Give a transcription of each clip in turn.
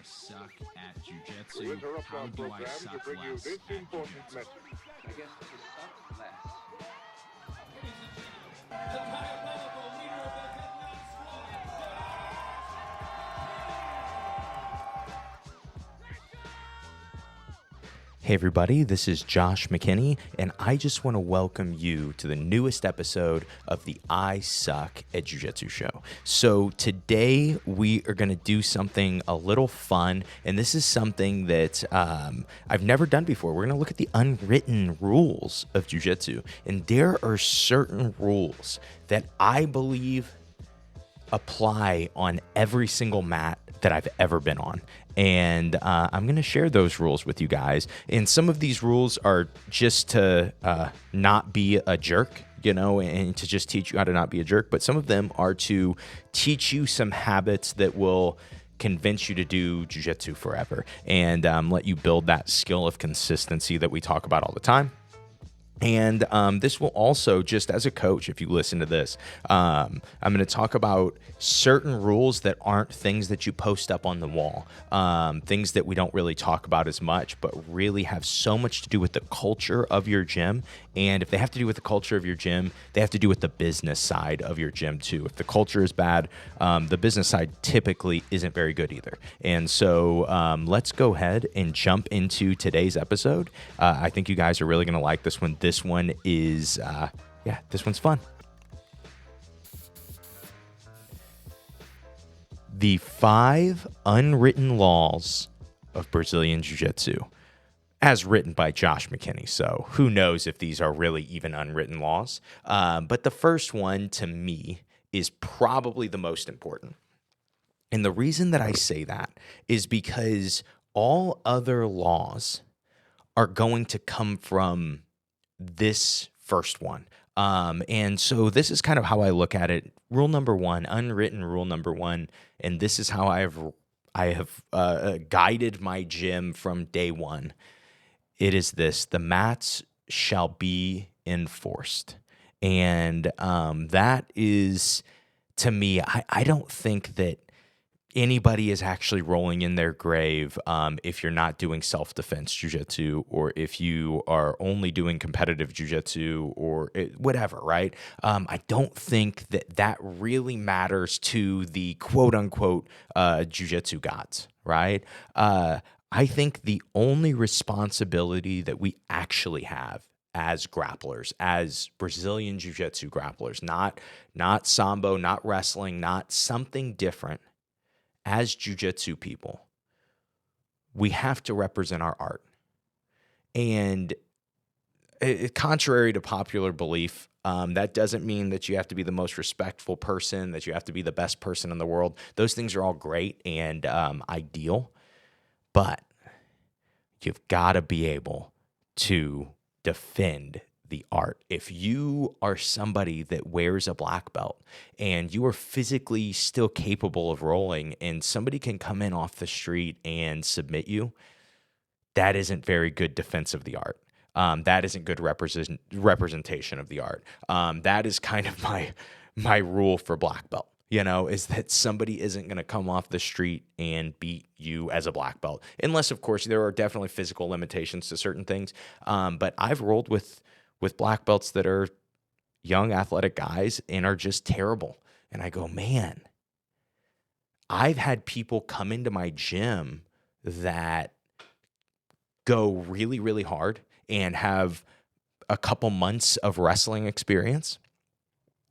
I suck at jiu-jitsu? How do I suck less at jiu-jitsu? I guess to suck less. Hey everybody, this is Josh McKinney, and I just want to welcome you to the newest episode of the I Suck at Jiu-Jitsu show. So today we are going to do something a little fun, and this is something that I've never done before. We're going to look at the unwritten rules of Jiu-Jitsu, and there are certain rules that I believe apply on every single mat that I've ever been on. And I'm going to share those rules with you guys. And some of these rules are just to not be a jerk, you know, and to just teach you how to not be a jerk. But some of them are to teach you some habits that will convince you to do jiu-jitsu forever and let you build that skill of consistency that we talk about all the time. And this will also, just as a coach, if you listen to this, I'm going to talk about certain rules that aren't things that you post up on the wall, things that we don't really talk about as much, but really have so much to do with the culture of your gym. And if they have to do with the culture of your gym, they have to do with the business side of your gym too. If the culture is bad, the business side typically isn't very good either. And so let's go ahead and jump into today's episode. I think you guys are really going to like this one. This one is, this one's fun. The 5 unwritten laws of Brazilian Jiu-Jitsu, as written by Josh McKinney. So who knows if these are really even unwritten laws. But the first one, to me, is probably the most important. And the reason that I say that is because all other laws are going to come from this first one. And so this is kind of how I look at it. Rule number 1, unwritten rule number 1, and this is how I have guided my gym from day one. It is this: the mats shall be enforced. And that is, to me, I don't think that anybody is actually rolling in their grave if you're not doing self-defense jiu-jitsu, or if you are only doing competitive jiu-jitsu, or whatever, right? I don't think that really matters to the quote-unquote jiu-jitsu gods, right? I think the only responsibility that we actually have as grapplers, as Brazilian jiu-jitsu grapplers, not sambo, not wrestling, not something different, as jiu-jitsu people, we have to represent our art. And contrary to popular belief, that doesn't mean that you have to be the most respectful person, that you have to be the best person in the world. Those things are all great and ideal, but you've got to be able to defend the art. If you are somebody that wears a black belt and you are physically still capable of rolling, and somebody can come in off the street and submit you, that isn't very good defense of the art. That isn't good representation of the art. That is kind of my rule for black belt, you know, is that somebody isn't going to come off the street and beat you as a black belt. Unless, of course, there are definitely physical limitations to certain things. But I've rolled with black belts that are young athletic guys and are just terrible. And I go, man, I've had people come into my gym that go really, really hard and have a couple months of wrestling experience,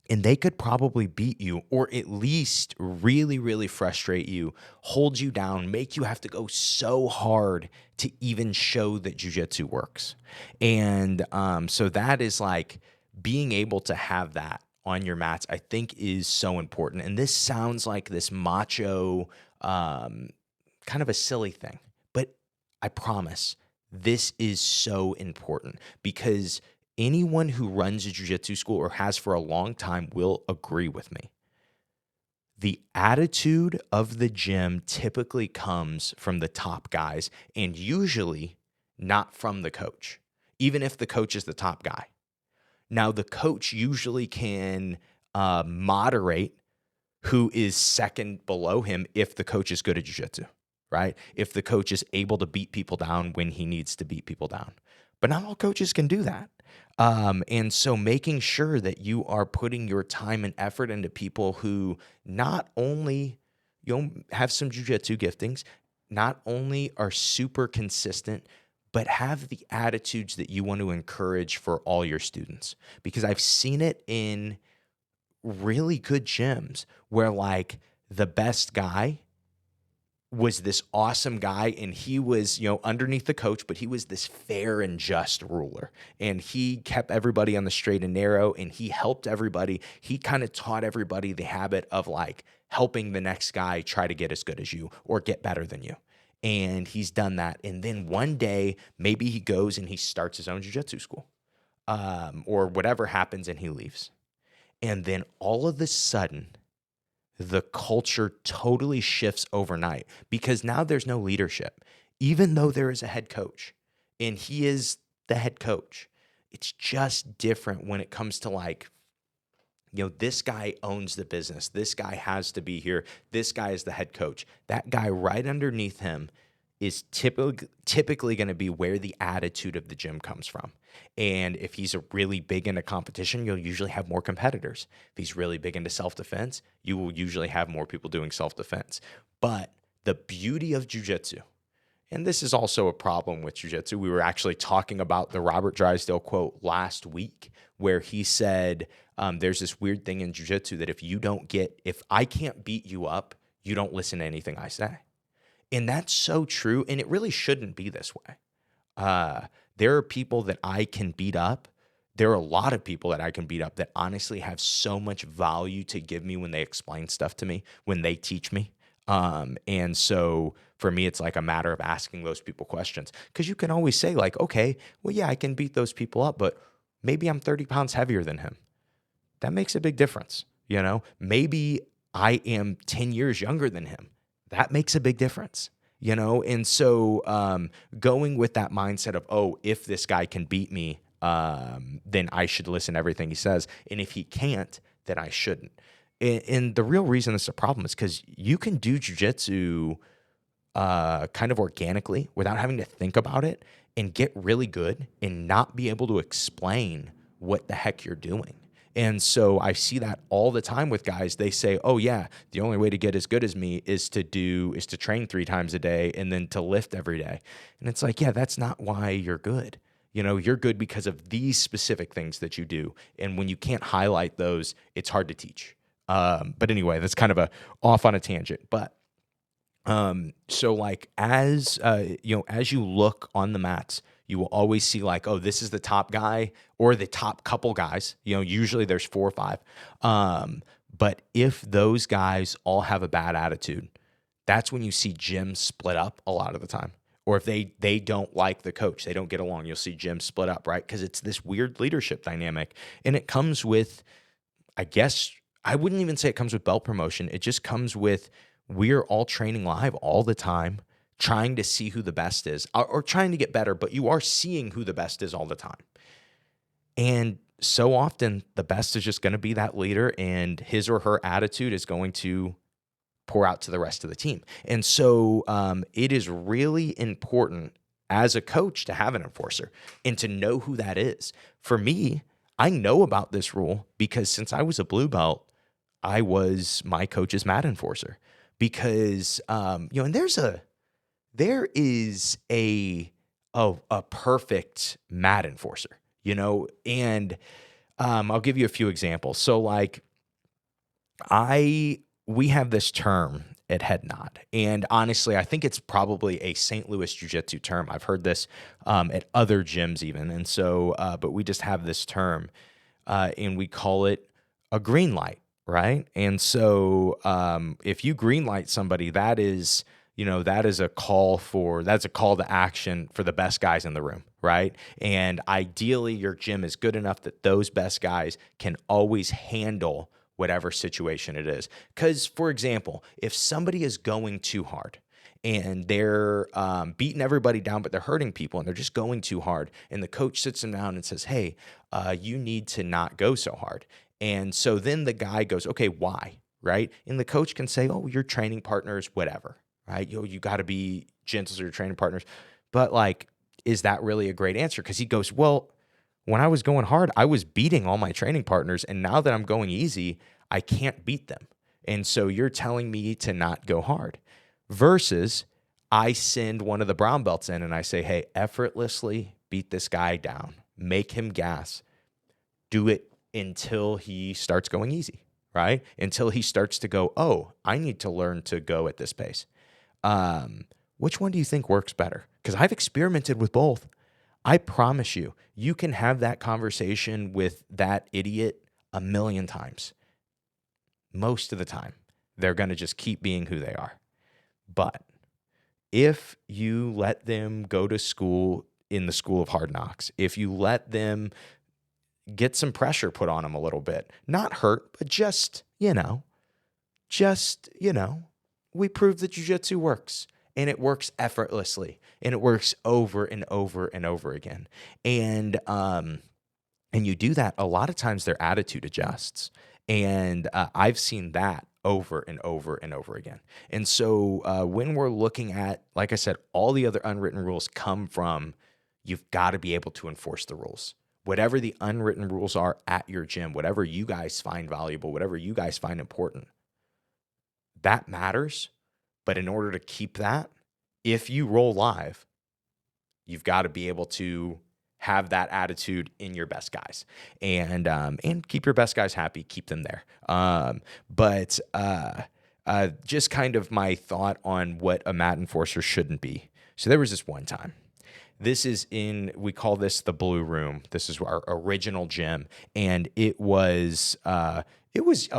and they could probably beat you, or at least really, really frustrate you, hold you down, make you have to go so hard to even show that jiu-jitsu works. And so that is like, being able to have that on your mats, I think, is so important. And this sounds like this macho, kind of a silly thing, but I promise this is so important, because anyone who runs a jiu-jitsu school or has for a long time will agree with me. The attitude of the gym typically comes from the top guys, and usually not from the coach, even if the coach is the top guy. Now, the coach usually can moderate who is second below him if the coach is good at jiu-jitsu, right? If the coach is able to beat people down when he needs to beat people down. But not all coaches can do that. And so making sure that you are putting your time and effort into people who not only have some jiu-jitsu giftings, not only are super consistent, but have the attitudes that you want to encourage for all your students. Because I've seen it in really good gyms where like the best guy was this awesome guy, and he was, underneath the coach, but he was this fair and just ruler, and he kept everybody on the straight and narrow, and he helped everybody. He kind of taught everybody the habit of like helping the next guy try to get as good as you or get better than you. And he's done that. And then one day, maybe he goes and he starts his own jiu-jitsu school, or whatever happens, and he leaves. And then all of a sudden, the culture totally shifts overnight because now there's no leadership, even though there is a head coach and he is the head coach. It's just different when it comes to like, this guy owns the business. This guy has to be here. This guy is the head coach. That guy right underneath him is typically going to be where the attitude of the gym comes from. And if he's really big into competition, you'll usually have more competitors. If he's really big into self-defense, you will usually have more people doing self-defense. But the beauty of jiu-jitsu, and this is also a problem with jiu-jitsu, we were actually talking about the Robert Drysdale quote last week, where he said, there's this weird thing in jiu-jitsu that if I can't beat you up, you don't listen to anything I say. And that's so true, and it really shouldn't be this way. There are people that I can beat up. There are a lot of people that I can beat up that honestly have so much value to give me when they explain stuff to me, when they teach me. And so for me, it's like a matter of asking those people questions. Because you can always say like, okay, well, yeah, I can beat those people up, but maybe I'm 30 pounds heavier than him. That makes a big difference. Maybe I am 10 years younger than him. That makes a big difference, And so going with that mindset of, if this guy can beat me, then I should listen to everything he says. And if he can't, then I shouldn't. And the real reason this is a problem is because you can do jiu-jitsu kind of organically without having to think about it and get really good and not be able to explain what the heck you're doing. And so I see that all the time with guys. They say, oh yeah, the only way to get as good as me is to train 3 times a day and then to lift every day. And it's like, yeah, that's not why you're good. You're good because of these specific things that you do. And when you can't highlight those, it's hard to teach. But anyway, that's kind of off on a tangent. But so like as you look on the mats, you will always see like, oh, this is the top guy or the top couple guys. Usually there's 4 or 5. But if those guys all have a bad attitude, that's when you see gyms split up a lot of the time. Or if they don't like the coach, they don't get along, you'll see gyms split up, right? Because it's this weird leadership dynamic. And it comes with, I guess, I wouldn't even say it comes with belt promotion. It just comes with, we're all training live all the time, trying to see who the best is, or trying to get better, but you are seeing who the best is all the time. And so often the best is just going to be that leader, and his or her attitude is going to pour out to the rest of the team. And so it is really important as a coach to have an enforcer and to know who that is. For me, I know about this rule because since I was a blue belt, I was my coach's mat enforcer. Because and there is a perfect mat enforcer, and I'll give you a few examples. So like we have this term at Head Nod, and honestly, I think it's probably a St. Louis Jiu-Jitsu term. I've heard this at other gyms even, and so but we just have this term, and we call it a green light. Right. And so if you green light somebody, that is a call to action for the best guys in the room. Right. And ideally, your gym is good enough that those best guys can always handle whatever situation it is. Because, for example, if somebody is going too hard and they're beating everybody down, but they're hurting people and they're just going too hard, and the coach sits them down and says, hey, you need to not go so hard. And so then the guy goes, okay, why? Right? And the coach can say, oh, your training partners, whatever. right? You got to be gentle to your training partners. But like, is that really a great answer? Because he goes, well, when I was going hard, I was beating all my training partners. And now that I'm going easy, I can't beat them. And so you're telling me to not go hard. Versus I send one of the brown belts in and I say, hey, effortlessly beat this guy down. Make him gas. Do it until he starts going easy, right? Until he starts to go, oh, I need to learn to go at this pace. Which one do you think works better? Because I've experimented with both. I promise you, you can have that conversation with that idiot a million times. Most of the time, they're going to just keep being who they are. But if you let them go to school in the school of hard knocks, if you let them get some pressure put on them a little bit, not hurt, but just, we prove that jiu-jitsu works, and it works effortlessly, and it works over and over and over again. And you do that, a lot of times their attitude adjusts. And I've seen that over and over and over again. And so when we're looking at, like I said, all the other unwritten rules come from, you've got to be able to enforce the rules. Whatever the unwritten rules are at your gym, whatever you guys find valuable, whatever you guys find important, that matters. But in order to keep that, if you roll live, you've got to be able to have that attitude in your best guys, and keep your best guys happy, keep them there. But just kind of my thought on what a mat enforcer shouldn't be. So there was this one time. This is we call this the Blue Room. This is our original gym, and it was a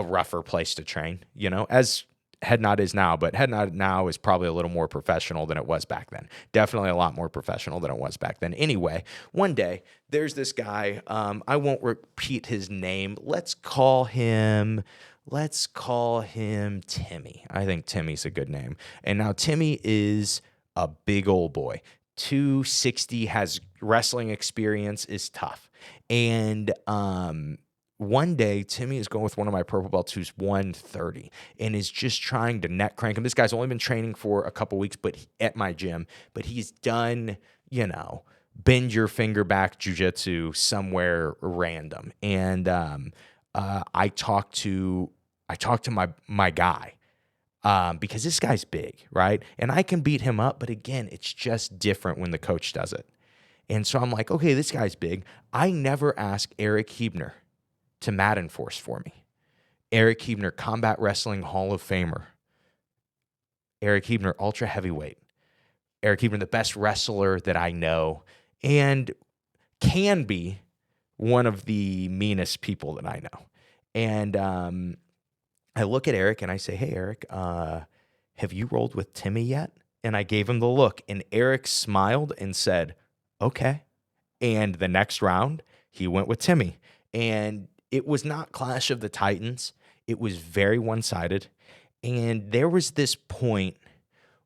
rougher place to train, as Head Nod is now, but Head Nod now is probably a little more professional than it was back then. Definitely a lot more professional than it was back then. Anyway, one day there's this guy. I won't repeat his name. Let's call him Timmy. I think Timmy's a good name. And now Timmy is a big old boy. 260, has wrestling experience, is tough. And one day, Timmy is going with one of my purple belts who's 130 and is just trying to neck crank him. This guy's only been training for a couple weeks at my gym, but he's done, bend your finger back jiu-jitsu somewhere random. And I talked to my guy because this guy's big, right? And I can beat him up, but again, it's just different when the coach does it. And so I'm like, okay, this guy's big. I never ask Eric Hebner to mat enforce for me. Eric Hebner, Combat Wrestling Hall of Famer. Eric Hebner, ultra heavyweight. Eric Hebner, the best wrestler that I know, and can be one of the meanest people that I know. And I look at Eric and I say, hey, Eric, have you rolled with Timmy yet? And I gave him the look, and Eric smiled and said, okay. And the next round, he went with Timmy. And it was not Clash of the Titans. It was very one-sided. And there was this point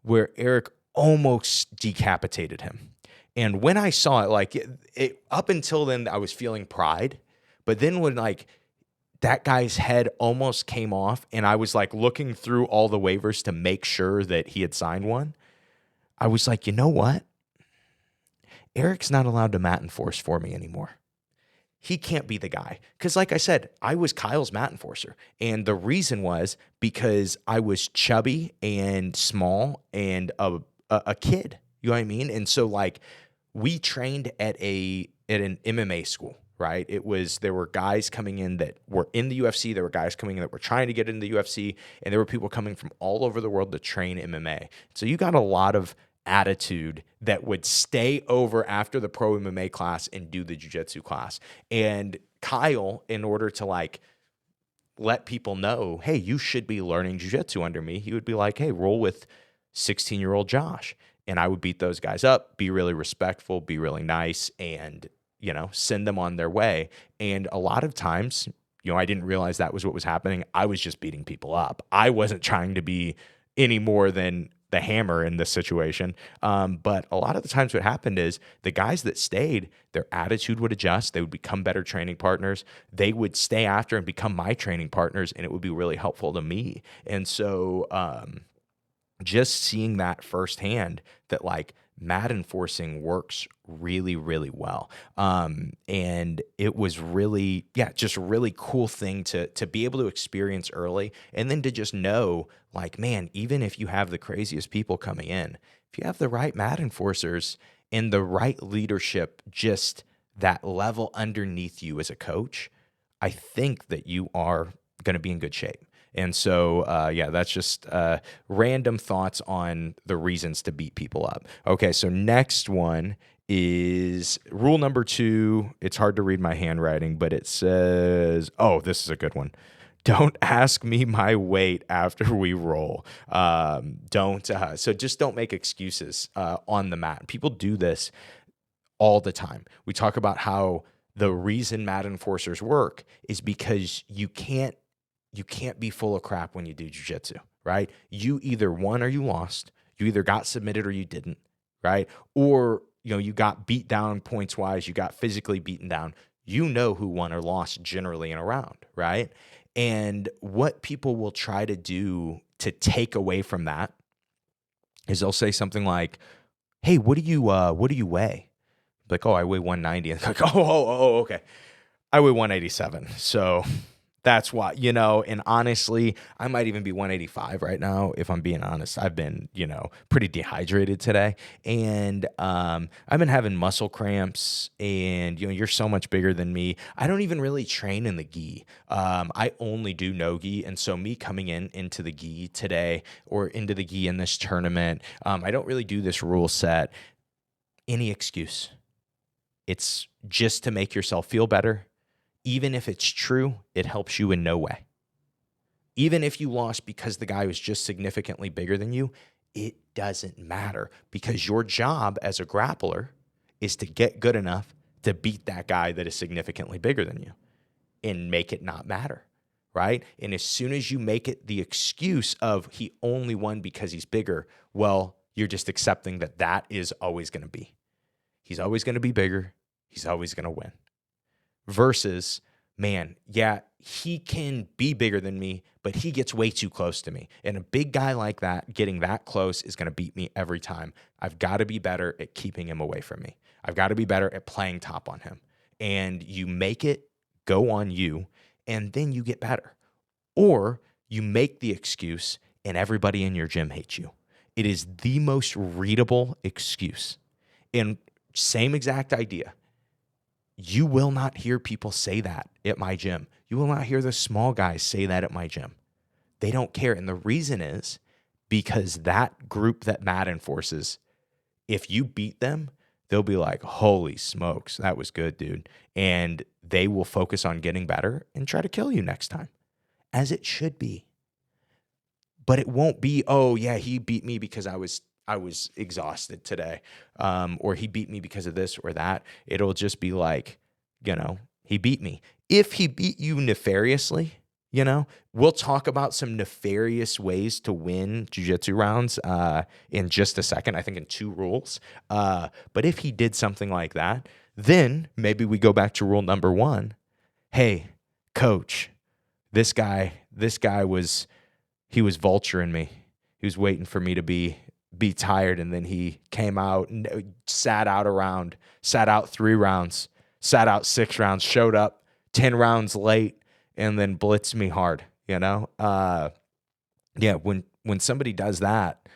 where Eric almost decapitated him. And when I saw it, up until then, I was feeling pride. But then when that guy's head almost came off and I was looking through all the waivers to make sure that he had signed one, I was like, you know what? Eric's not allowed to mat enforce for me anymore. He can't be the guy. Because like I said, I was Kyle's mat enforcer. And the reason was because I was chubby and small and a kid. You know what I mean? And so we trained at an MMA school, right? There were guys coming in that were in the UFC. There were guys coming in that were trying to get into the UFC. And there were people coming from all over the world to train MMA. So you got a lot of attitude that would stay over after the pro MMA class and do the jiu-jitsu class. And Kyle, in order to let people know, hey, you should be learning jiu-jitsu under me, he would be like, hey, roll with 16-year-old Josh. And I would beat those guys up, be really respectful, be really nice, and, send them on their way. And a lot of times, I didn't realize that was what was happening. I was just beating people up. I wasn't trying to be any more than the hammer in this situation. But a lot of the times what happened is the guys that stayed, their attitude would adjust. They would become better training partners. They would stay after and become my training partners, and it would be really helpful to me. And so just seeing that firsthand, that like mat enforcing works really, really well. And it was really, yeah, just a really cool thing to be able to experience early, and then to just know, like, man, even if you have the craziest people coming in, if you have the right mat enforcers and the right leadership, just that level underneath you as a coach, I think that you are going to be in good shape. And so, yeah, that's just random thoughts on the reasons to beat people up. Okay, so next one is rule number 2. It's hard to read my handwriting, but it says, oh, this is a good one. Don't ask me my weight after we roll. So just don't make excuses on the mat. People do this all the time. We talk about how the reason mat enforcers work is because you can't be full of crap when you do jiu-jitsu, right? You either won or you lost. You either got submitted or you didn't, right? Or, you got beat down points wise, you got physically beaten down. You know who won or lost generally in a round, right? And what people will try to do to take away from that is they'll say something like, hey, what do you weigh? Like, oh, I weigh 190. And like, oh, okay. I weigh 187. So that's why, and honestly, I might even be 185 right now, if I'm being honest. I've been, pretty dehydrated today. And I've been having muscle cramps, and, you're so much bigger than me. I don't even really train in the gi. I only do no gi. And so me coming into the gi today, or into the gi in this tournament, I don't really do this rule set. Any excuse. It's just to make yourself feel better. Even if it's true, it helps you in no way. Even if you lost because the guy was just significantly bigger than you, it doesn't matter, because your job as a grappler is to get good enough to beat that guy that is significantly bigger than you and make it not matter, right? And as soon as you make it the excuse of he only won because he's bigger, well, you're just accepting that is always going to be. He's always going to be bigger. He's always going to win. Versus, man, yeah, he can be bigger than me, but he gets way too close to me. And a big guy like that, getting that close, is going to beat me every time. I've got to be better at keeping him away from me. I've got to be better at playing top on him. And you make it go on you, and then you get better. Or you make the excuse, and everybody in your gym hates you. It is the most readable excuse. And same exact idea. You will not hear people say that at my gym. You will not hear the small guys say that at my gym. They don't care. And the reason is because that group that mat enforces, if you beat them, they'll be like, holy smokes, that was good, dude. And they will focus on getting better and try to kill you next time, as it should be. But it won't be, oh, yeah, he beat me because I was exhausted today, or he beat me because of this or that. It'll just be like, he beat me. If he beat you nefariously, we'll talk about some nefarious ways to win jiu-jitsu rounds in just a second, I think in 2 rules. But if he did something like that, then maybe we go back to rule number 1. Hey, coach, this guy was vulturing me. He was waiting for me to be tired, and then he came out and sat out 3 rounds, sat out 6 rounds, showed up 10 rounds late, and then blitzed me hard. Yeah, when somebody does that,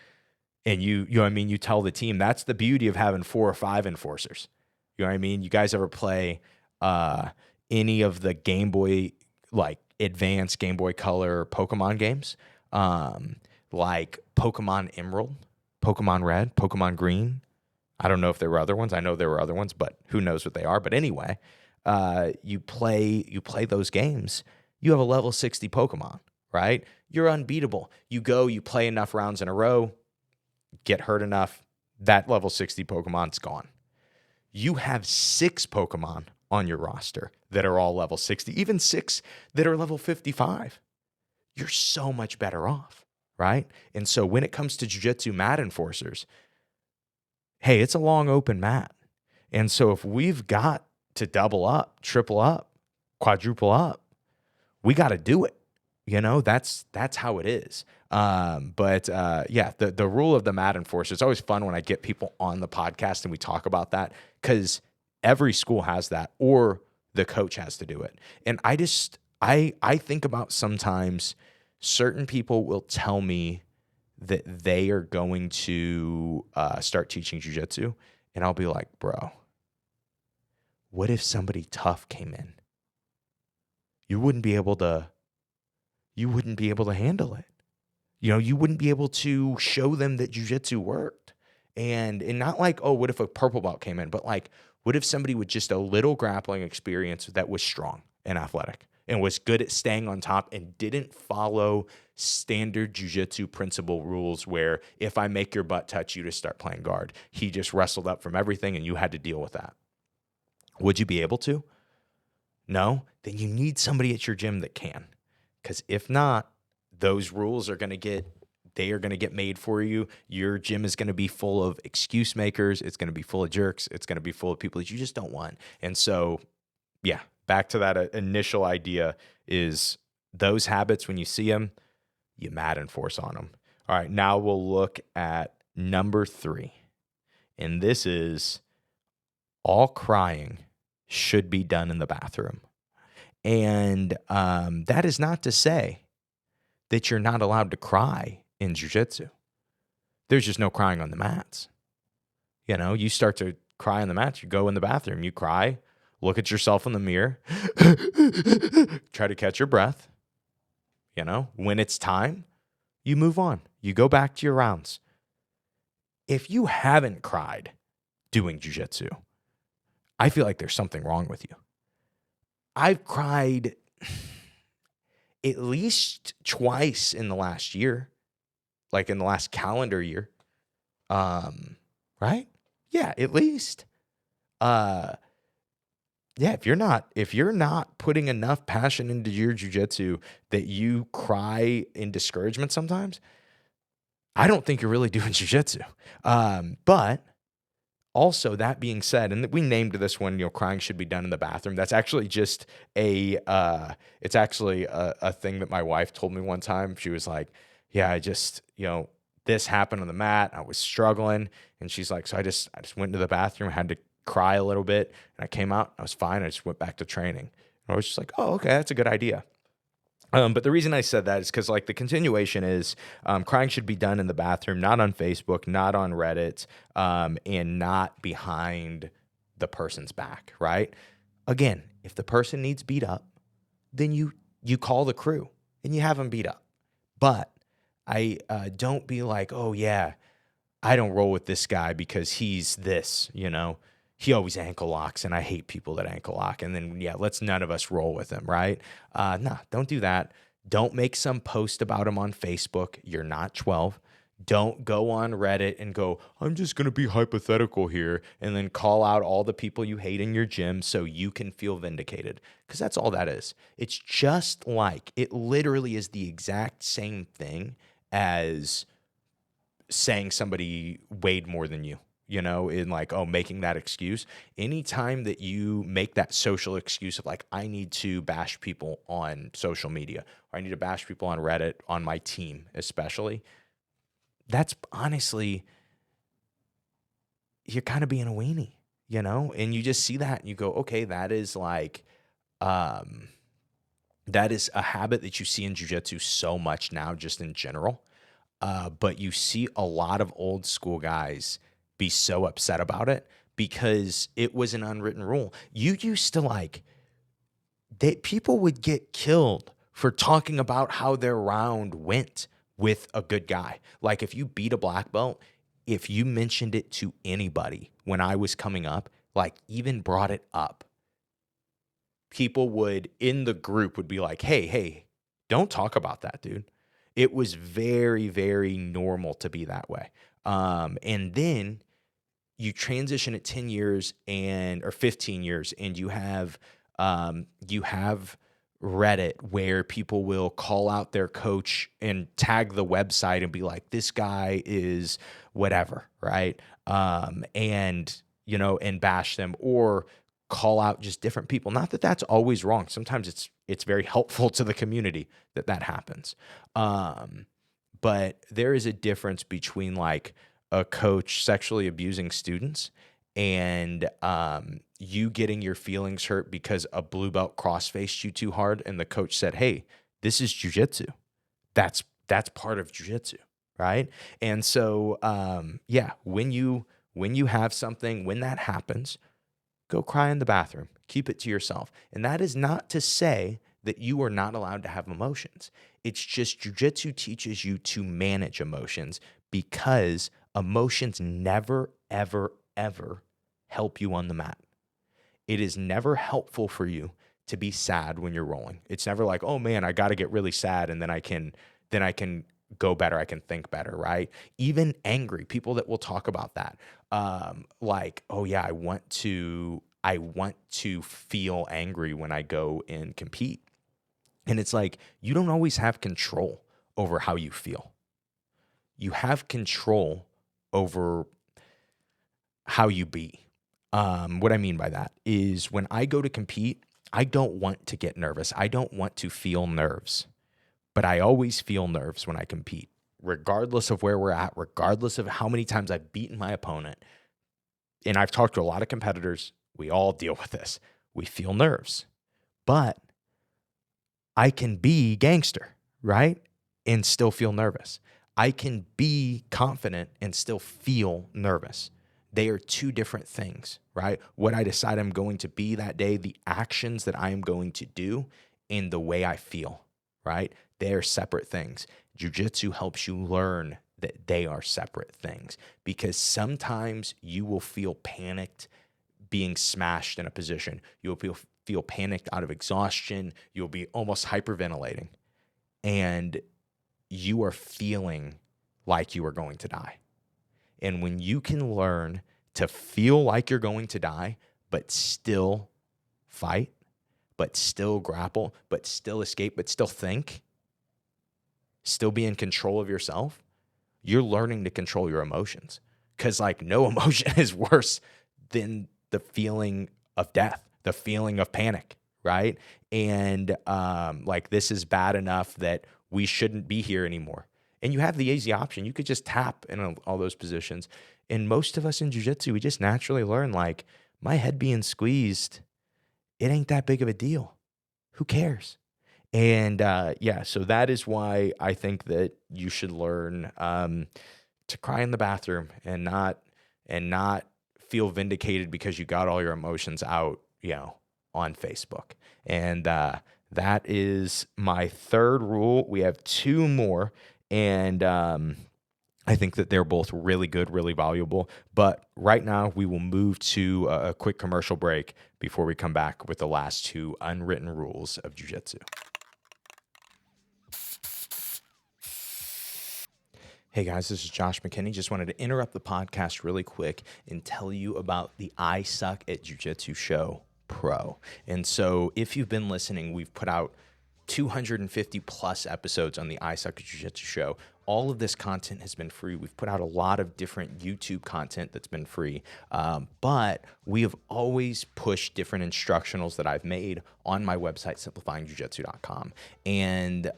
and you tell the team, that's the beauty of having 4 or 5 enforcers. You know what I mean? You guys ever play any of the Game Boy, like advanced Game Boy Color Pokemon games, like Pokemon Emerald, Pokemon Red, Pokemon Green? I don't know if there were other ones. I know there were other ones, but who knows what they are. But anyway, you play those games. You have a level 60 Pokemon, right? You're unbeatable. You play enough rounds in a row, get hurt enough, that level 60 Pokemon's gone. You have 6 Pokemon on your roster that are all level 60, even 6 that are level 55. You're so much better off, right? And so when it comes to jiu-jitsu mat enforcers, hey, it's a long open mat. And so if we've got to double up, triple up, quadruple up, we got to do it. That's how it is. Yeah, the rule of the mat enforcer, it's always fun when I get people on the podcast and we talk about that, because every school has that, or the coach has to do it. And I think about sometimes certain people will tell me that they are going to start teaching jiu-jitsu, and I'll be like, bro, what if somebody tough came in? You wouldn't be able to handle it. You wouldn't be able to show them that jiu-jitsu worked. And not like, oh, what if a purple belt came in? But like, what if somebody with just a little grappling experience that was strong and athletic and was good at staying on top and didn't follow standard jiu-jitsu principle rules where if I make your butt touch you to start playing guard, he just wrestled up from everything and you had to deal with that. Would you be able to? No? Then you need somebody at your gym that can. Because if not, those rules are going to get made for you. Your gym is going to be full of excuse makers. It's going to be full of jerks. It's going to be full of people that you just don't want. And so, yeah, back to that initial idea is those habits, when you see them, you mat enforce on them. All right, now we'll look at number 3. And this is all crying should be done in the bathroom. And that is not to say that you're not allowed to cry in jiu-jitsu. There's just no crying on the mats. You start to cry on the mats, you go in the bathroom, you cry, look at yourself in the mirror, try to catch your breath. When it's time, you move on. You go back to your rounds. If you haven't cried doing jiu-jitsu, I feel like there's something wrong with you. I've cried at least twice in the last year, like in the last calendar year. Right? Yeah, at least. Yeah, if you're not putting enough passion into your jiu-jitsu that you cry in discouragement sometimes, I don't think you're really doing jiu-jitsu. But also, that being said, and we named this one, crying should be done in the bathroom. That's actually just it's actually a thing that my wife told me one time. She was like, yeah, I just, this happened on the mat. I was struggling. And she's like, so I just went into the bathroom, had to cry a little bit, and I came out, I was fine. I just went back to training. And I was just like, oh, okay, that's a good idea. But the reason I said that is because the continuation is crying should be done in the bathroom, not on Facebook, not on Reddit, and not behind the person's back, right? Again, if the person needs beat up, then you call the crew and you have them beat up. But I don't be like, oh yeah, I don't roll with this guy because he's this, he always ankle locks, and I hate people that ankle lock. And then, let's none of us roll with him, right? No, don't do that. Don't make some post about him on Facebook. You're not 12. Don't go on Reddit and go, I'm just going to be hypothetical here, and then call out all the people you hate in your gym so you can feel vindicated. Because that's all that is. It's just like, it literally is the exact same thing as saying somebody weighed more than you. In making that excuse. Anytime that you make that social excuse of I need to bash people on social media, or I need to bash people on Reddit, on my team especially, that's honestly, you're kind of being a weenie, and you just see that and you go, okay, that is that is a habit that you see in jiu-jitsu so much now, just in general. But you see a lot of old school guys be so upset about it because it was an unwritten rule. You used to that people would get killed for talking about how their round went with a good guy. If you beat a black belt, if you mentioned it to anybody when I was coming up, even brought it up, people would in the group would be like, hey, don't talk about that, dude. It was very, very normal to be that way. And then you transition at 10 years or 15 years, and you have Reddit where people will call out their coach and tag the website and be like, this guy is whatever, right? And bash them, or call out just different people. Not that that's always wrong. Sometimes it's very helpful to the community that happens. but there is a difference between like a coach sexually abusing students and you getting your feelings hurt because a blue belt cross-faced you too hard and the coach said, hey, this is jiu-jitsu. That's part of jiu-jitsu, right? And so, when you have something, when that happens, go cry in the bathroom. Keep it to yourself. And that is not to say that you are not allowed to have emotions. It's just jiu-jitsu teaches you to manage emotions because emotions never, ever, ever help you on the mat. It is never helpful for you to be sad when you're rolling. It's never like, oh man, I got to get really sad and then I can go better. I can think better, right? Even angry people that will talk about that. Like, oh yeah, I want to feel angry when I go and compete. And it's like, you don't always have control over how you feel. You have control over how you be. What I mean by that is when I go to compete, I don't want to get nervous. I don't want to feel nerves, but I always feel nerves when I compete, regardless of where we're at, regardless of how many times I've beaten my opponent. And I've talked to a lot of competitors. We all deal with this. We feel nerves, but I can be gangster, right? And still feel nervous. I can be confident and still feel nervous. They are two different things, right? What I decide I'm going to be that day, the actions that I am going to do, and the way I feel, right? They are separate things. Jiu-jitsu helps you learn that they are separate things because sometimes you will feel panicked being smashed in a position. You'll feel panicked out of exhaustion. You'll be almost hyperventilating. And you are feeling like you are going to die. And when you can learn to feel like you're going to die, but still fight, but still grapple, but still escape, but still think, still be in control of yourself, you're learning to control your emotions. Because like no emotion is worse than the feeling of death, the feeling of panic, right? And like this is bad enough that we shouldn't be here anymore. And you have the easy option. You could just tap in all those positions. And most of us in jiu-jitsu, we just naturally learn like my head being squeezed, it ain't that big of a deal. Who cares? And so that is why I think that you should learn to cry in the bathroom and not feel vindicated because you got all your emotions out, on Facebook. And that is my third rule. We have two more. And I think that they're both really good, really valuable. But right now, we will move to a quick commercial break before we come back with the last two unwritten rules of jiu-jitsu. Hey guys, this is Josh McKinney. Just wanted to interrupt the podcast really quick and tell you about the I Suck at Jiu-Jitsu Show Pro. And so if you've been listening, we've put out 250 plus episodes on the I Suck at Jiu-Jitsu show. All of this content has been free. We've put out a lot of different YouTube content that's been free, but we have always pushed different instructionals that I've made on my website, simplifyingjujitsu.com. And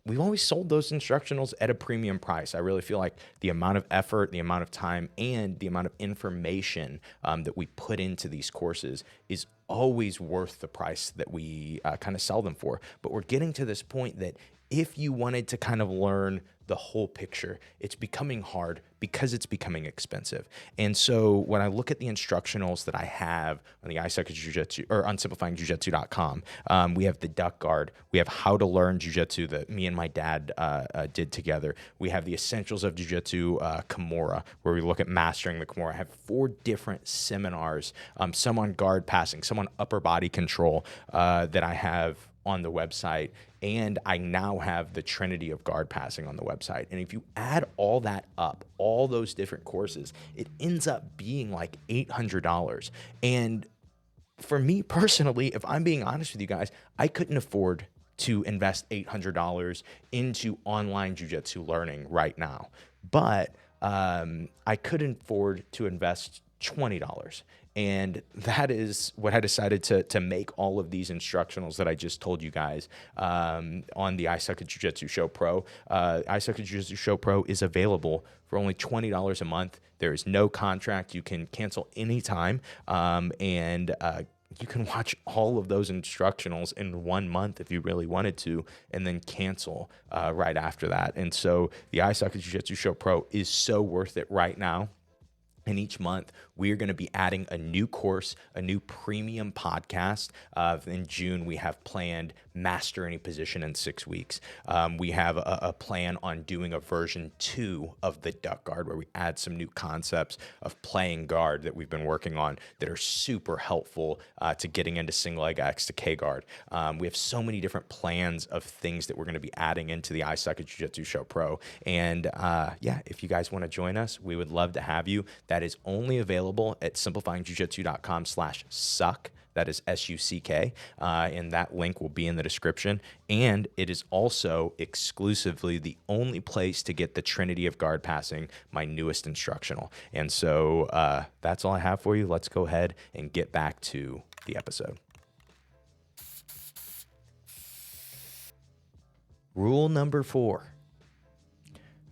we've always sold those instructionals at a premium price. I really feel like the amount of effort, the amount of time, and the amount of information that we put into these courses is always worth the price that we kind of sell them for. But we're getting to this point that if you wanted to kind of learn the whole picture, it's becoming hard because it's becoming expensive. And so when I look at the instructionals that I have on the I Suck at Jiu-Jitsu or on simplifyingjujitsu.com, we have the duck guard. We have how to learn jiu-jitsu that me and my dad did together. We have the essentials of jiu-jitsu Kimura, where we look at mastering the Kimura. I have 4 different seminars, some on guard passing, some on upper body control that I have on the website, and I now have the trinity of guard passing on the website. And if you add all that up, all those different courses, it ends up being like $800. And for me personally, if I'm being honest with you guys, I couldn't afford to invest $800 into online jiu-jitsu learning right now. But I couldn't afford to invest $20. And that is what I decided to make all of these instructionals that I just told you guys on the I Suck at Jiu-Jitsu Show Pro. I Suck at Jiu-Jitsu Show Pro is available for only $20 a month. There is no contract. You can cancel anytime. And you can watch all of those instructionals in 1 month if you really wanted to, and then cancel right after that. And so the I Suck at Jiu-Jitsu Show Pro is so worth it right now. And each month, we are going to be adding a new course, a new premium podcast. In June, we have planned Master Any Position in 6 weeks. We have a plan on doing a version 2 of the duck guard, where we add some new concepts of playing guard that we've been working on that are super helpful to getting into single leg X to K guard. We have so many different plans of things that we're going to be adding into the I Suck at Jiu-Jitsu Show Pro. And yeah, if you guys want to join us, we would love to have you. That is only available at simplifyingjujitsu.com/suck. That is SUCK. And that link will be in the description. And it is also exclusively the only place to get the Trinity of Guard Passing, my newest instructional. And so that's all I have for you. Let's go ahead and get back to the episode. Rule number 4.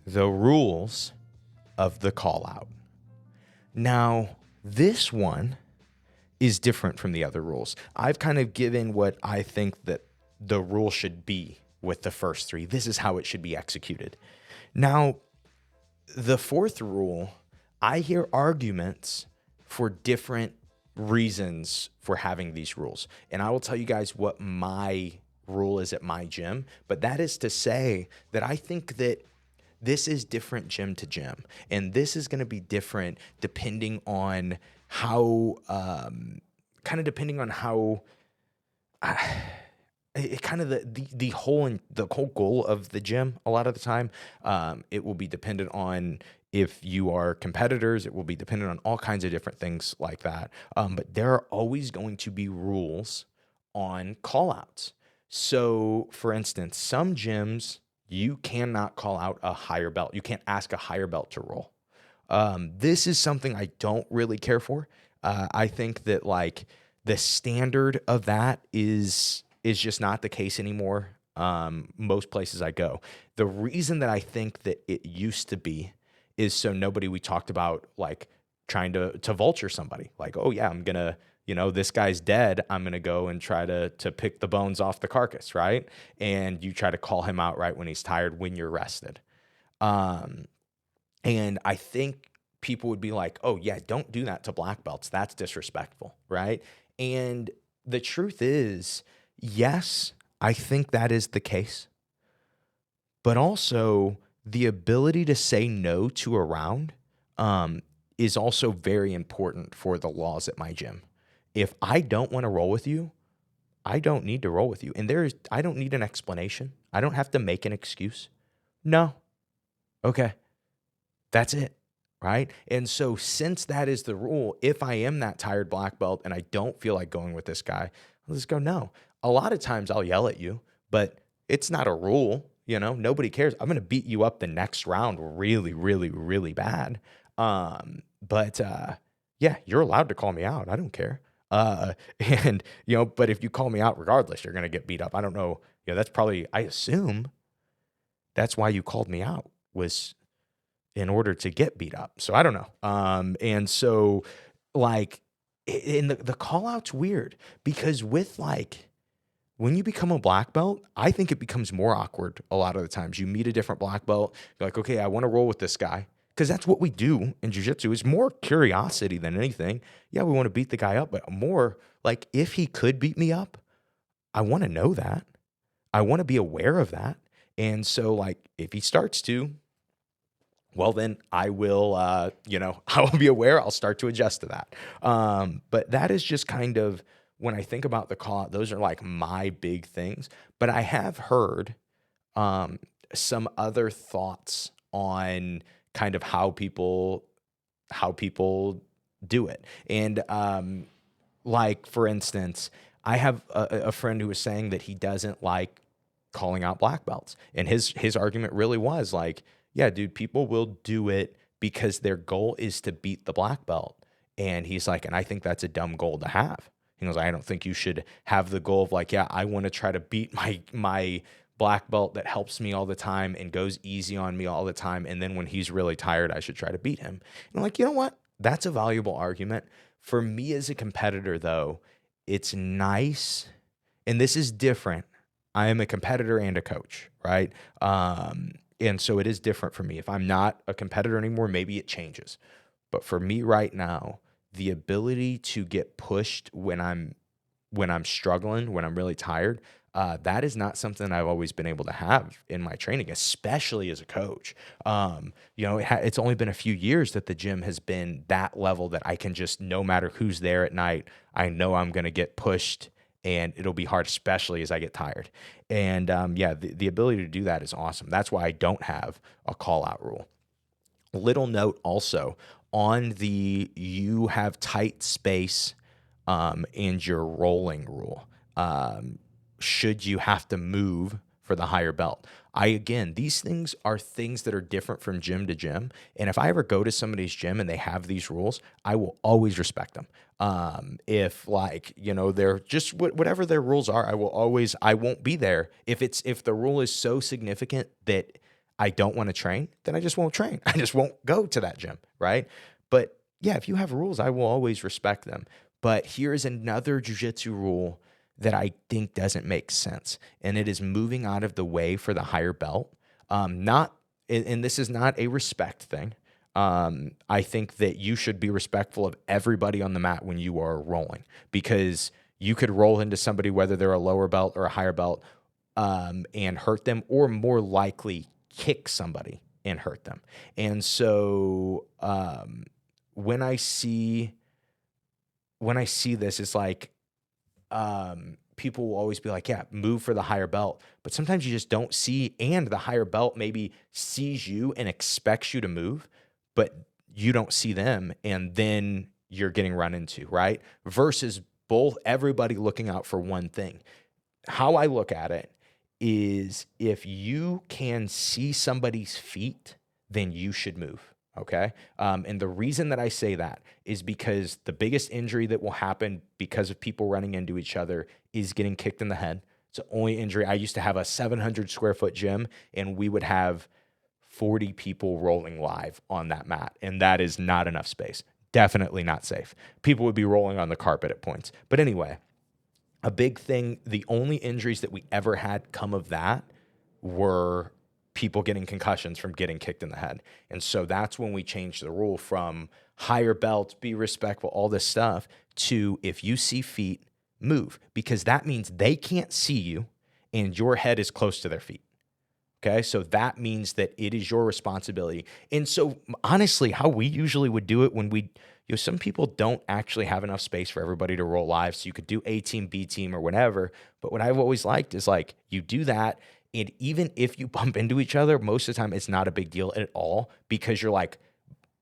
The rules of the call out. Now, this one is different from the other rules. I've kind of given what I think that the rule should be with the first 3. This is how it should be executed. Now, the 4th rule, I hear arguments for different reasons for having these rules. And I will tell you guys what my rule is at my gym. But that is to say that I think that this is different gym to gym. And this is going to be different depending on how, depending on how, the whole goal of the gym. A lot of the time, it will be dependent on if you are competitors. It will be dependent on all kinds of different things like that. But there are always going to be rules on call outs. So, for instance, some gyms, you cannot call out a higher belt. You can't ask a higher belt to roll. This is something I don't really care for. I think that like the standard of that is just not the case anymore. Most places I go. The reason that I think that it used to be is so we talked about like trying to vulture somebody. Like, oh yeah, I'm gonna, this guy's dead. I'm going to go and try to pick the bones off the carcass, right? And you try to call him out right when he's tired, when you're rested. And I think people would be like, oh, yeah, don't do that to black belts. That's disrespectful, right? And the truth is, yes, I think that is the case. But also, the ability to say no to a round is also very important for the laws at my gym. If I don't want to roll with you, I don't need to roll with you. And I don't need an explanation. I don't have to make an excuse. No. Okay. That's it. Right? And so since that is the rule, if I am that tired black belt and I don't feel like going with this guy, I'll just go, no. A lot of times I'll yell at you, but it's not a rule. Nobody cares. I'm going to beat you up the next round really, really, really bad. But yeah, you're allowed to call me out. I don't care. But if you call me out regardless, you're going to get beat up. I don't know. That's probably, I assume that's why you called me out, was in order to get beat up. So I don't know. And so like in the call out's weird because with like, when you become a black belt, I think it becomes more awkward a lot of the times. You meet a different black belt, you're like, okay, I want to roll with this guy. Because that's what we do in jiu-jitsu. Is more curiosity than anything. Yeah, we want to beat the guy up, but more like if he could beat me up, I want to know that. I want to be aware of that. And so like if he starts to, well, then I will, I will be aware. I'll start to adjust to that. But that is just kind of, when I think about the call out, those are like my big things. But I have heard some other thoughts on kind of how people do it. And like, for instance, I have a friend who was saying that he doesn't like calling out black belts. And his argument really was like, yeah, dude, people will do it because their goal is to beat the black belt. And he's like, and I think that's a dumb goal to have. He goes, I don't think you should have the goal of like, yeah, I want to try to beat my black belt that helps me all the time and goes easy on me all the time. And then when he's really tired, I should try to beat him. And I'm like, you know what? That's a valuable argument. For me as a competitor, though, it's nice. And this is different. I am a competitor and a coach, right? And so it is different for me. If I'm not a competitor anymore, maybe it changes. But for me right now, the ability to get pushed when I'm struggling, when I'm really tired, that is not something I've always been able to have in my training, especially as a coach. It's only been a few years that the gym has been that level that I can just, no matter who's there at night, I know I'm going to get pushed and it'll be hard, especially as I get tired. And the ability to do that is awesome. That's why I don't have a call out rule. Little note also on the you have tight space and you're rolling rule. Should you have to move for the higher belt? These things are things that are different from gym to gym. And if I ever go to somebody's gym and they have these rules, I will always respect them. If they're just whatever their rules are, I won't be there. If the rule is so significant that I don't want to train, then I just won't train. I just won't go to that gym, right? But yeah, if you have rules, I will always respect them. But here's another jiu-jitsu rule that I think doesn't make sense, and it is moving out of the way for the higher belt. And this is not a respect thing. I think that you should be respectful of everybody on the mat when you are rolling, because you could roll into somebody, whether they're a lower belt or a higher belt, and hurt them, or more likely kick somebody and hurt them. And so when I see this, it's like people will always be like, yeah, move for the higher belt. But sometimes you just don't see, and the higher belt maybe sees you and expects you to move, but you don't see them, and then you're getting run into, right? Versus everybody looking out for one thing. How I look at it is, if you can see somebody's feet, then you should move. Okay. And the reason that I say that is because the biggest injury that will happen because of people running into each other is getting kicked in the head. It's the only injury. I used to have a 700 square foot gym, and we would have 40 people rolling live on that mat. And that is not enough space. Definitely not safe. People would be rolling on the carpet at points. But anyway, a big thing, the only injuries that we ever had come of that were people getting concussions from getting kicked in the head. And so that's when we changed the rule from higher belts, be respectful, all this stuff, to if you see feet, move, because that means they can't see you and your head is close to their feet. Okay, so that means that it is your responsibility. And so honestly, how we usually would do it when some people don't actually have enough space for everybody to roll live, so you could do A team, B team, or whatever. But what I've always liked is, like, you do that, and even if you bump into each other, most of the time it's not a big deal at all, because you're like,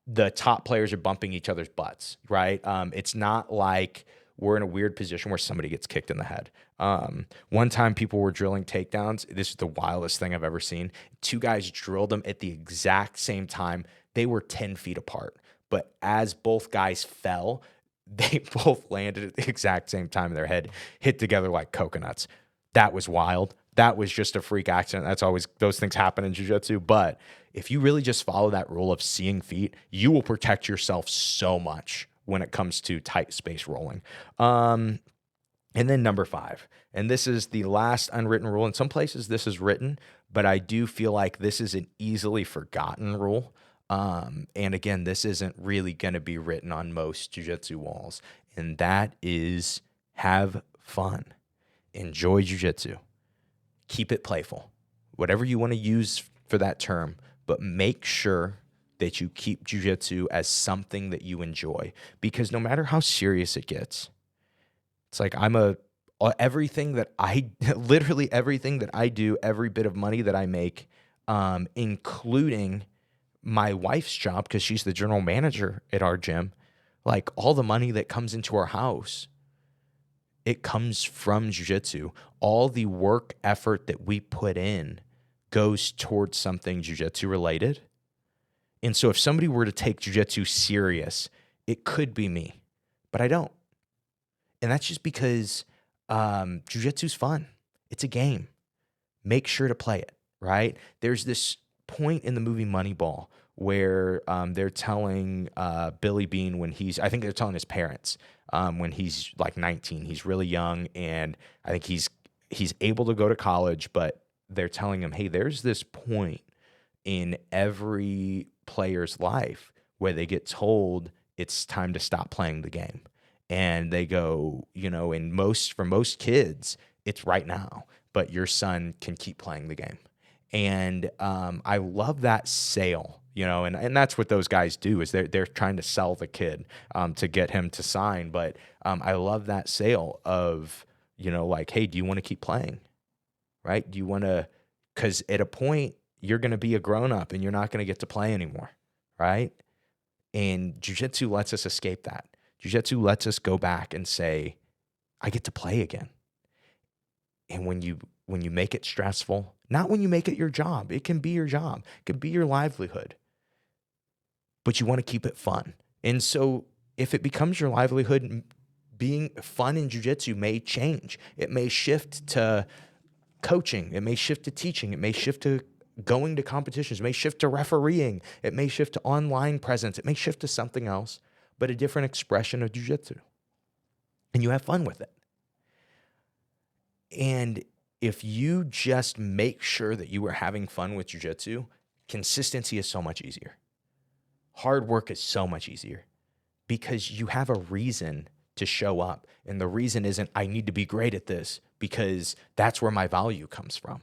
the top players are bumping each other's butts, right? It's not like we're in a weird position where somebody gets kicked in the head. One time people were drilling takedowns. This is the wildest thing I've ever seen. Two guys drilled them at the exact same time. They were 10 feet apart. But as both guys fell, they both landed at the exact same time. Their head hit together like coconuts. That was wild. That was just a freak accident. That's always, those things happen in jiu-jitsu. But if you really just follow that rule of seeing feet, you will protect yourself so much when it comes to tight space rolling. And then number 5, and this is the last unwritten rule. In some places this is written, but I do feel like this is an easily forgotten rule. And again, this isn't really going to be written on most jiu-jitsu walls. And that is, have fun. Enjoy jiu-jitsu. Keep it playful. Whatever you want to use for that term, but make sure that you keep jiu-jitsu as something that you enjoy. Because no matter how serious it gets, it's like everything that I do, every bit of money that I make, including my wife's job, because she's the general manager at our gym, like all the money that comes into our house, it comes from jiu-jitsu. All the work effort that we put in goes towards something jiu-jitsu related. And so if somebody were to take jiu-jitsu serious it could be me, but I don't. And that's just because jiu-jitsu's fun. It's a game. Make sure to play it, right? There's this point in the movie Moneyball where they're telling Billy Bean I think they're telling his parents when he's like 19, he's really young, and I think he's able to go to college, but they're telling him, hey, there's this point in every player's life where they get told it's time to stop playing the game. And they go, for most kids, it's right now, but your son can keep playing the game. And I love that sale, and that's what those guys do is they're trying to sell the kid to get him to sign. But I love that sale of, like, hey, do you want to keep playing? Right? Do you want to, because at a point you're going to be a grown up and you're not going to get to play anymore. Right? And jiu-jitsu lets us escape that. Jiu-jitsu lets us go back and say, I get to play again. And when you make it stressful, not when you make it your job, it can be your job, it can be your livelihood, but you want to keep it fun. And so if it becomes your livelihood, being fun in jiu-jitsu may change. It may shift to coaching. It may shift to teaching. It may shift to going to competitions. It may shift to refereeing. It may shift to online presence. It may shift to something else, but a different expression of jiu-jitsu. And you have fun with it. And if you just make sure that you are having fun with jiu-jitsu, consistency is so much easier. Hard work is so much easier because you have a reason to show up. And the reason isn't, I need to be great at this because that's where my value comes from.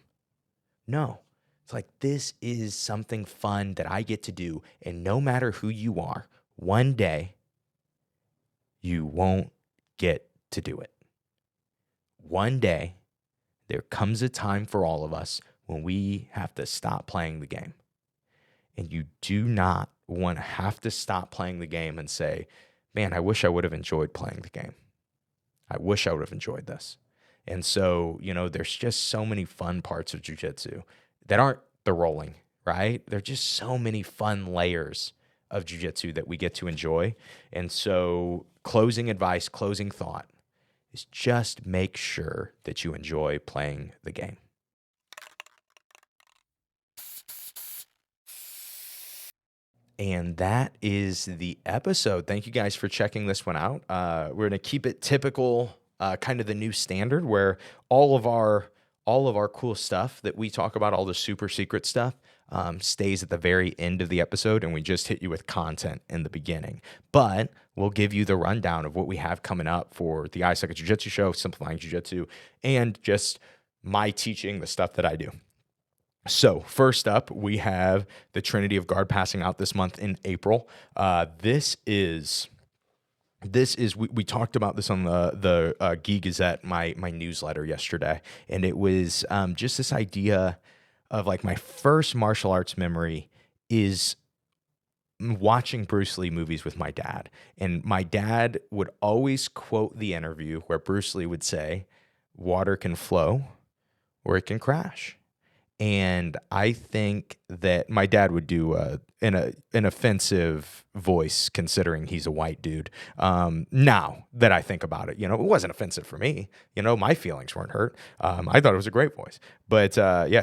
No, it's like, this is something fun that I get to do. And no matter who you are, one day you won't get to do it. One day, there comes a time for all of us when we have to stop playing the game. And you do not want to have to stop playing the game and say, man, I wish I would have enjoyed playing the game. I wish I would have enjoyed this. And so, there's just so many fun parts of jiu-jitsu that aren't the rolling, right? There are just so many fun layers of jiu-jitsu that we get to enjoy. And so closing advice, closing thought is just make sure that you enjoy playing the game. And that is the episode. Thank you guys for checking this one out. We're going to keep it typical, kind of the new standard where all of our cool stuff that we talk about, all the super secret stuff, stays at the very end of the episode, and we just hit you with content in the beginning. But we'll give you the rundown of what we have coming up for the iSuck Jiu-Jitsu show, Simplifying Jiu-Jitsu, and just my teaching, the stuff that I do. So first up, we have the Trinity of Guard passing out this month in April. This is we talked about this on the Gi Gazette, my newsletter yesterday, and it was just this idea of like my first martial arts memory is watching Bruce Lee movies with my dad. And my dad would always quote the interview where Bruce Lee would say, water can flow or it can crash. And I think that my dad would do an offensive voice considering he's a white dude. Now that I think about it, it wasn't offensive for me. My feelings weren't hurt. I thought it was a great voice. But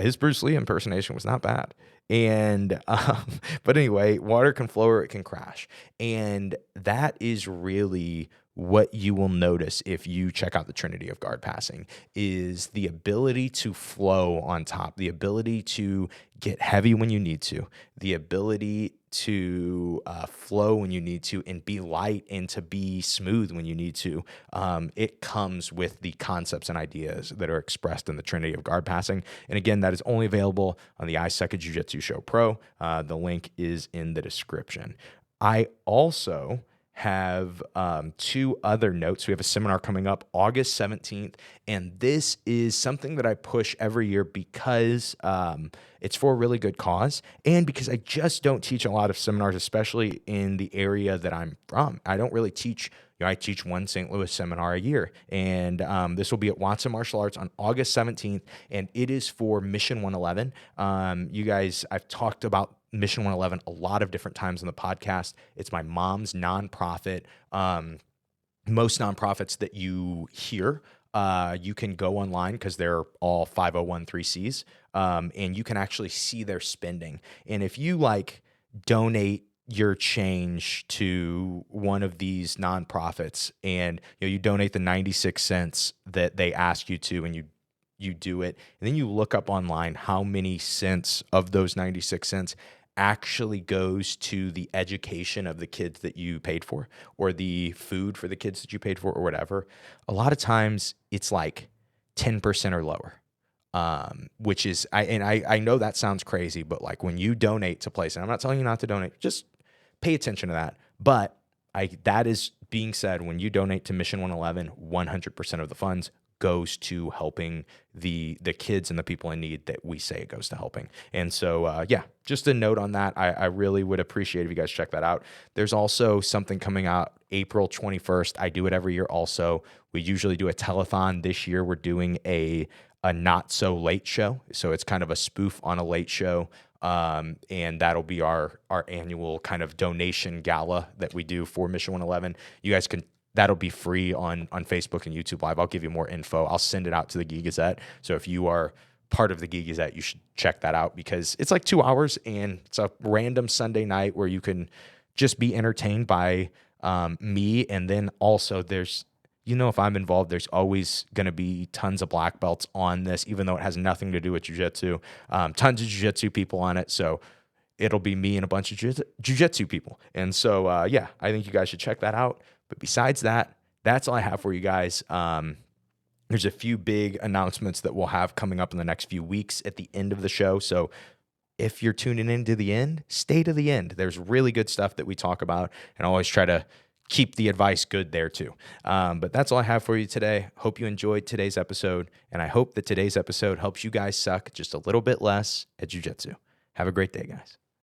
his Bruce Lee impersonation was not bad. And but anyway, water can flow or it can crash. And that is really what you will notice if you check out the Trinity of Guard passing is the ability to flow on top, the ability to get heavy when you need to, the ability to flow when you need to, and be light and to be smooth when you need to. It comes with the concepts and ideas that are expressed in the Trinity of Guard passing. And again, that is only available on the iSuck Jiu-Jitsu Show Pro. The link is in the description. I also have two other notes. We have a seminar coming up August 17th, and this is something that I push every year because it's for a really good cause and because I just don't teach a lot of seminars, especially in the area that I'm from. I don't really teach. I teach one St. Louis seminar a year, and this will be at Watson Martial Arts on August 17th, and it is for Mission 111. You guys, I've talked about Mission 111 a lot of different times in the podcast. It's my mom's nonprofit. Most nonprofits that you hear, you can go online because they're all 501(c)(3)s, and you can actually see their spending. And if you like donate your change to one of these nonprofits, and you donate the 96 cents that they ask you to, and you do it, and then you look up online how many cents of those 96 cents actually goes to the education of the kids that you paid for, or the food for the kids that you paid for, or whatever. A lot of times it's like 10% or lower. Which is, I know that sounds crazy, but like when you donate to places, and I'm not telling you not to donate, just pay attention to that. But that is being said, when you donate to Mission 111, 100% of the funds goes to helping the kids and the people in need that we say it goes to helping. And so, yeah, just a note on that. I really would appreciate if you guys check that out. There's also something coming out April 21st. I do it every year also. We usually do a telethon. This year we're doing a not so late show. So it's kind of a spoof on a late show. And that'll be our annual kind of donation gala that we do for Mission 111. You guys can, that'll be free on Facebook and YouTube Live. I'll give you more info. I'll send it out to the Geek Gazette. So if you are part of the Geek Gazette, you should check that out, because it's like 2 hours and it's a random Sunday night where you can just be entertained by me. And then also there's, if I'm involved, there's always going to be tons of black belts on this, even though it has nothing to do with jiu-jitsu. Tons of jiu-jitsu people on it. So it'll be me and a bunch of jiu-jitsu people. And so, yeah, I think you guys should check that out. But besides that, that's all I have for you guys. There's a few big announcements that we'll have coming up in the next few weeks at the end of the show. So if you're tuning in to the end, stay to the end. There's really good stuff that we talk about, and I always try to keep the advice good there too. But that's all I have for you today. Hope you enjoyed today's episode, and I hope that today's episode helps you guys suck just a little bit less at jiu-jitsu. Have a great day, guys.